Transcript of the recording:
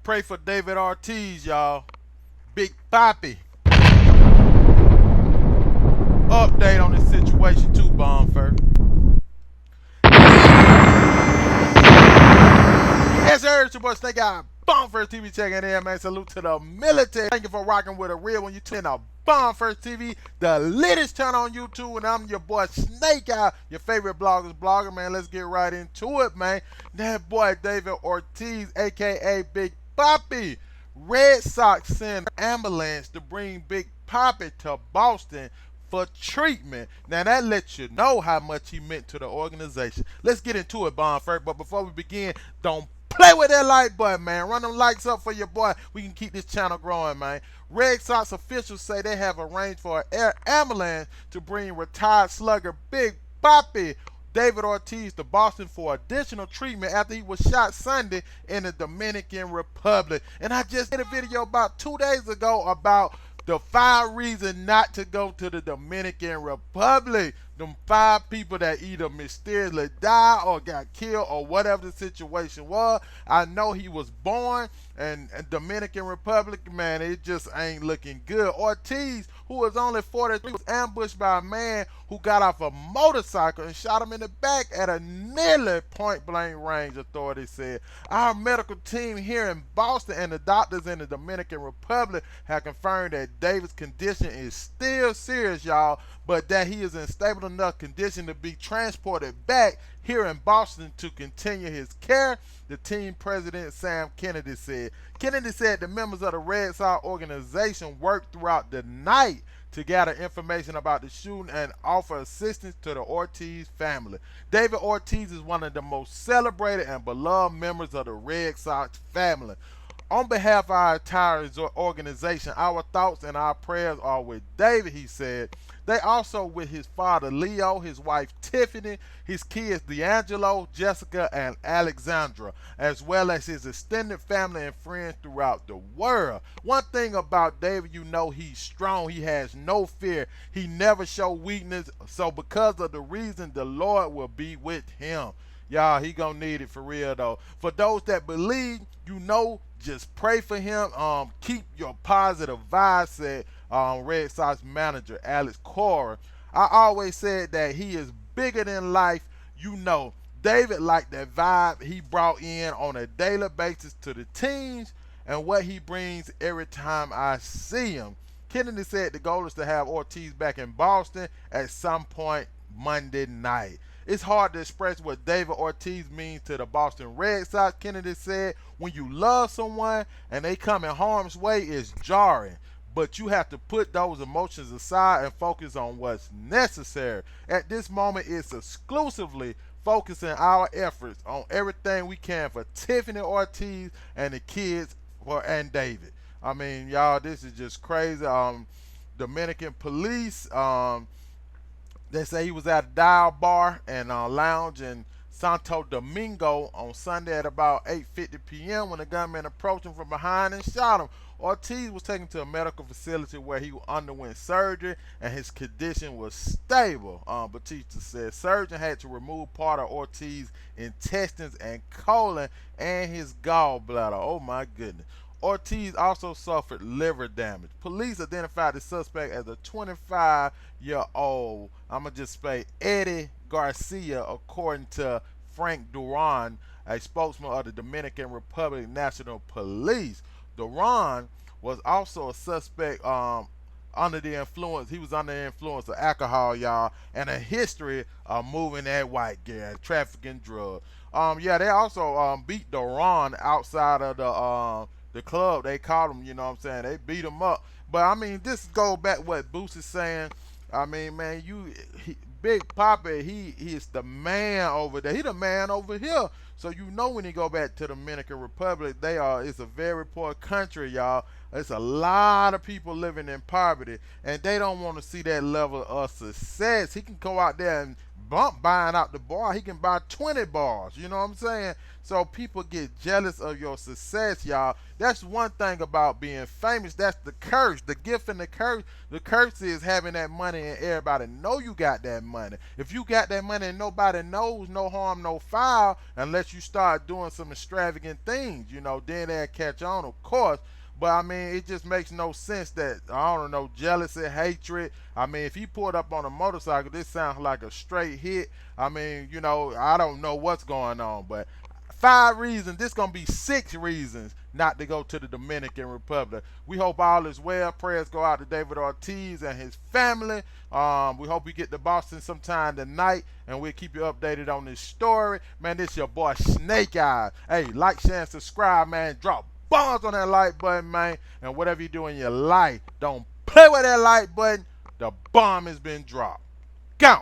Pray for David Ortiz, y'all. Big Papi. Update on this situation too, Bonfer. Yes, sir. It's your boy Snake Eye. Bomb First TV checking in, man. Salute to the military. Thank you for rocking with a real when you tune in Bomb First TV, the latest channel on YouTube, and I'm your boy Snake Eye, your favorite blogger, man. Let's get right into it, man. That boy David Ortiz, aka Big Papi. Redsox sent an ambulance to bring Big Papi to Boston for treatment. Now that lets you know how much he meant to the organization. Let's get into it, Bond first. But before we begin, don't play with that like button, man. Run them likes up for your boy. We can keep this channel growing, man. Redsox officials say they have arranged for an air ambulance to bring retired slugger Big Papi David Ortiz to Boston for additional treatment after he was shot Sunday in the Dominican Republic. And I just did a video about 2 days ago about the 5 reasons not to go to the Dominican Republic. Them 5 people that either mysteriously died or got killed or whatever the situation was. I know he was born in Dominican Republic, man, it just ain't looking good. Ortiz, who was only 43, was ambushed by a man who got off a motorcycle and shot him in the back at a nearly point-blank range, authorities said. Our medical team here in Boston and the doctors in the Dominican Republic have confirmed that David's condition is still serious, y'all, but that he is in stable enough condition to be transported back here in Boston to continue his care, the team president Sam Kennedy said. Kennedy said the members of the Redsox organization worked throughout the night to gather information about the shooting and offer assistance to the Ortiz family. David Ortiz is one of the most celebrated and beloved members of the Redsox family. On behalf of our entire organization, our thoughts and our prayers are with David, he said. They also with his father Leo, his wife Tiffany, his kids D'Angelo, Jessica, and Alexandra, as well as his extended family and friends throughout the world. One thing about David, you know he's strong. He has no fear. He never show weakness. So because of the reason, the Lord will be with him. Y'all, he gonna need it for real though. For those that believe, you know, just pray for him. Keep your positive vibes, said Redsox manager Alex Cora. I always said that he is bigger than life. You know, David liked that vibe he brought in on a daily basis to the teams and what he brings every time I see him. Kennedy said the goal is to have Ortiz back in Boston at some point Monday night. It's hard to express what David Ortiz means to the Boston Red Sox, Kennedy said. When you love someone and they come in harm's way, it's jarring. But you have to put those emotions aside and focus on what's necessary. At this moment, it's exclusively focusing our efforts on everything we can for Tiffany Ortiz and the kids and David. I mean, y'all, this is just crazy. Dominican police, they say he was at a dial bar and lounge in Santo Domingo on Sunday at about 8:50 p.m. when the gunman approached him from behind and shot him. Ortiz was taken to a medical facility where he underwent surgery and his condition was stable. Batista said surgeon had to remove part of Ortiz's intestines and colon and his gallbladder. Oh my goodness. Ortiz also suffered liver damage. Police identified the suspect as a 25-year-old, I'm going to just say Eddie Garcia, according to Frank Duran, a spokesman of the Dominican Republic National Police. Duran was also a suspect under the influence. He was under the influence of alcohol, y'all, and a history of moving that white girl, trafficking drugs. Yeah, they also beat Duran outside of the club. They caught him, you know what I'm saying? They beat him up. But I mean, this goes back what Boots is saying. I mean, man, Big Papi, he is the man over there. He the man over here. So you know when you go back to the Dominican Republic, it's a very poor country, y'all. There's a lot of people living in poverty, and they don't want to see that level of success. He can go out there and bump buying out the bar. He can buy 20 bars. You know what I'm saying? So people get jealous of your success, y'all. That's one thing about being famous. That's the curse. The gift and the curse. The curse is having that money and everybody know you got that money. If you got that money and nobody knows, no harm, no foul, unless you start doing some extravagant things, you know, then they'll catch on, of course. But I mean, it just makes no sense that, I don't know, jealousy, hatred. I mean, if he pulled up on a motorcycle, this sounds like a straight hit. I mean, you know, I don't know what's going on, but 5 reasons, this gonna be 6 reasons not to go to the Dominican Republic. We hope all is well. Prayers go out to David Ortiz and his family. We hope we get to Boston sometime tonight, and we'll keep you updated on this story. Man, this your boy Snake Eyes. Hey, like, share, and subscribe, man. Drop bombs on that like button, man. And whatever you do in your life, don't play with that like button. The bomb has been dropped. Go!